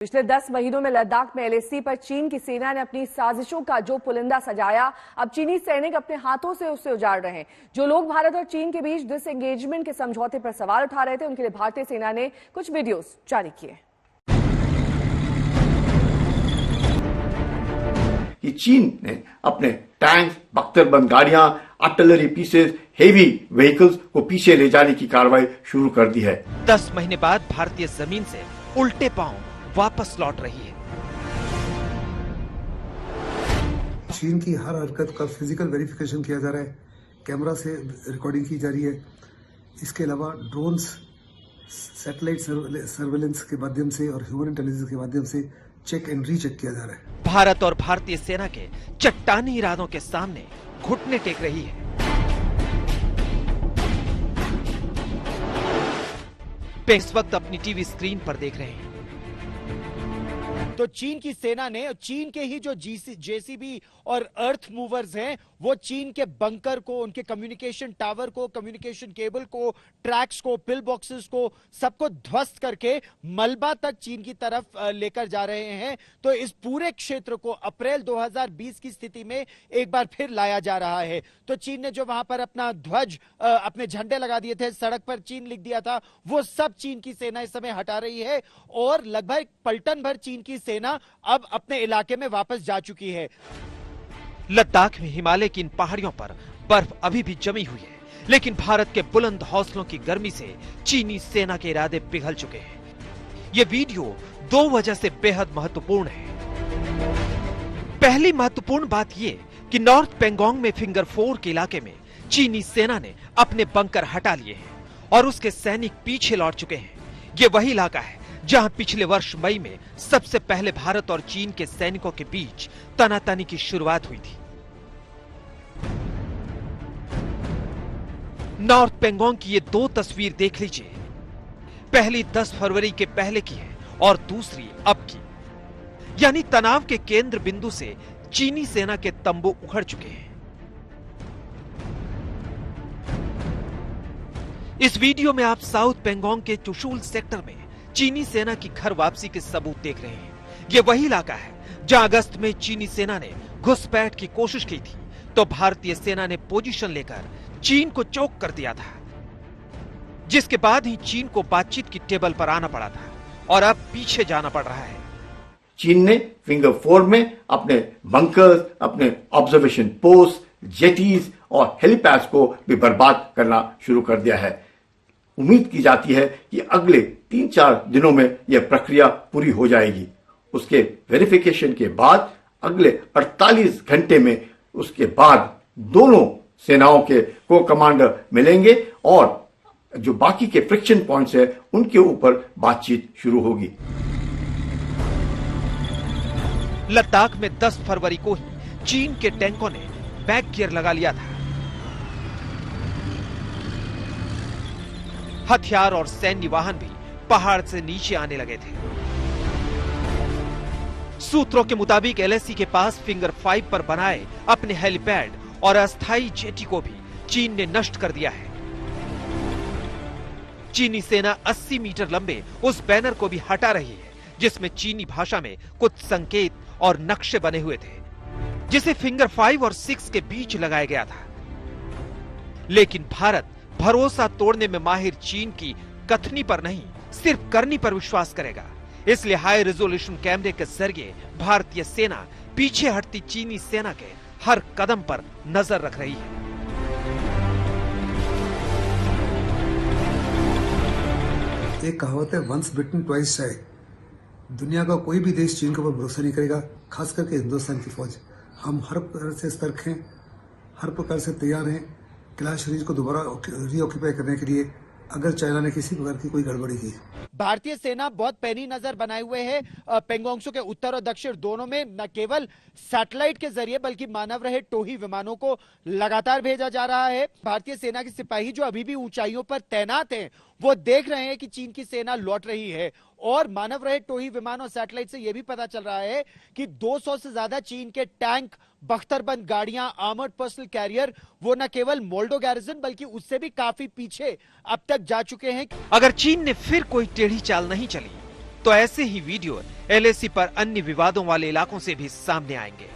पिछले 10 महीनों में लद्दाख में एलएसी पर चीन की सेना ने अपनी साजिशों का जो पुलिंदा सजाया, अब चीनी सैनिक अपने हाथों से उसे उजाड़ रहे हैं। जो लोग भारत और चीन के बीच डिसएंगेजमेंट के समझौते पर सवाल उठा रहे थे, उनके लिए भारतीय सेना ने कुछ वीडियोस जारी किए कि चीन ने अपने टैंक, बख्तरबंद गाड़ियां, आर्टिलरी पीसेस, हेवी व्हीकल्स को पीछे ले जाने की कार्रवाई शुरू कर दी है। 10 महीने बाद भारतीय जमीन से उल्टे पांव वापस लौट रही है। चीन की हर हरकत का फिजिकल वेरिफिकेशन किया जा रहा है, कैमरा से रिकॉर्डिंग की जा रही है। इसके अलावा ड्रोन्स, सैटेलाइट सर्वेलेंस के माध्यम से और ह्यूमन इंटेलिजेंस के माध्यम से चेक एंड रीचेक किया जा रहा है। भारत और भारतीय सेना के चट्टानी इरादों के सामने घुटने टेक रही है। इस वक्त अपनी टीवी स्क्रीन पर देख रहे हैं। तो चीन की सेना ने, चीन के ही जो जेसीबी और अर्थ मूवर्स हैं, वो चीन के बंकर को, उनके कम्युनिकेशन टावर को, कम्युनिकेशन केबल को, ट्रैक्स को, पिल बॉक्सेस को, सबको ध्वस्त करके मलबा तक चीन की तरफ लेकर जा रहे हैं। तो इस पूरे क्षेत्र को अप्रैल 2020 की स्थिति में एक बार फिर लाया जा रहा है। तो चीन ने जो वहां पर अपना ध्वज, अपने झंडे लगा दिए थे, सड़क पर चीन लिख दिया था, वो सब चीन की सेना इस समय हटा रही है और लगभग पलटन भर चीन की सेना अब अपने इलाके में वापस जा चुकी है। लद्दाख में हिमालय की इन पहाड़ियों पर बर्फ अभी भी जमी हुई है, लेकिन भारत के बुलंद हौसलों की गर्मी से चीनी सेना के इरादे पिघल चुके हैं। ये वीडियो दो वजह से बेहद महत्वपूर्ण है। पहली महत्वपूर्ण बात यह कि नॉर्थ पेंगोंग में फिंगर 4 के इलाके में चीनी सेना ने अपने बंकर हटा लिए हैं और उसके सैनिक पीछे लौट चुके हैं। ये वही इलाका है जहां पिछले वर्ष मई में सबसे पहले भारत और चीन के सैनिकों के बीच तनातनी की शुरुआत हुई थी। नॉर्थ पेंगोंग की ये दो तस्वीर देख लीजिए। पहली 10 फरवरी के पहले की है और दूसरी अब की, यानी तनाव के केंद्र बिंदु से चीनी सेना के तंबू उखड़ चुके हैं। इस वीडियो में आप साउथ पेंगोंग के चुशुल सेक्टर में चीनी सेना की घर वापसी के सबूत देख रहे हैं। ये वही इलाका है जहां अगस्त में चीनी सेना ने घुसपैठ की कोशिश की थी, तो भारतीय सेना ने पोजीशन लेकर चीन को चोक कर दिया था, जिसके बाद ही चीन को बातचीत की टेबल पर आना पड़ा था और अब पीछे जाना पड़ रहा है। चीन ने फिंगर 4 में अपने बंकर्स, अपने ऑब्जर्वेशन पोस्ट, जेटीज और हेलीपैड्स को भी बर्बाद करना शुरू कर दिया है। उम्मीद की जाती है कि अगले 3-4 दिनों में यह प्रक्रिया पूरी हो जाएगी। उसके वेरिफिकेशन के बाद अगले 48 घंटे में उसके बाद दोनों सेनाओं के को कमांडर मिलेंगे और जो बाकी के फ्रिक्शन पॉइंट्स हैं उनके ऊपर बातचीत शुरू होगी। लद्दाख में 10 फरवरी को ही चीन के टैंकों ने बैक गियर लगा लिया था। हथियार और सैन्य वाहन भी पहाड़ से नीचे आने लगे थे। सूत्रों के मुताबिक एलएसी के पास फिंगर 5 पर बनाए अपने हेलीपैड और अस्थायी जेटी को भी चीन ने नष्ट कर दिया है। चीनी सेना 80 मीटर लंबे उस बैनर को भी हटा रही है, जिसमें चीनी भाषा में कुछ संकेत और नक्शे बने हुए थे, जिसे फिंगर 5 और 6 के बीच लगाया गया था। लेकिन भारत भरोसा तोड़ने में माहिर चीन की कथनी पर नहीं, सिर्फ करनी पर विश्वास करेगा। इसलिए हाई रेजोल्यूशन कैमरे के जरिए भारतीय सेना पीछे हटती चीनी सेना के हर कदम पर नजर रख रही है। एक कहावत है, वंस बिटन ट्वाइस शाय। दुनिया का कोई भी देश चीन के ऊपर भरोसा नहीं करेगा, खास करके हिंदुस्तान की फौज। हम हर प्रकार से सतर्क हैं, हर प्रकार से तैयार हैं कैलाश शरीर को दोबारा रीऑक्यूपाई करने के लिए, अगर चाइना ने किसी प्रकार की कोई गड़बड़ी की। भारतीय सेना बहुत पैनी नजर बनाए हुए है पेंगोंगसू के उत्तर और दक्षिण दोनों में। न केवल सैटेलाइट के जरिए बल्कि मानव रहित टोही विमानों को लगातार भेजा जा रहा है। भारतीय सेना के सिपाही जो अभी भी ऊंचाइयों पर तैनात हैं, वो देख रहे हैं कि चीन की सेना लौट रही है और मानव रहित टोही विमान और सैटेलाइट से यह भी पता चल रहा है कि 200 से ज्यादा चीन के टैंक, बख्तरबंद गाड़ियां, आर्मर्ड पर्सनल कैरियर, वो न केवल मोल्डो गैरिसन बल्कि उससे भी काफी पीछे अब तक जा चुके हैं। अगर चीन ने फिर कोई टेढ़ी चाल नहीं चली तो ऐसे ही वीडियो एलएसी पर अन्य विवादों वाले इलाकों से भी सामने आएंगे।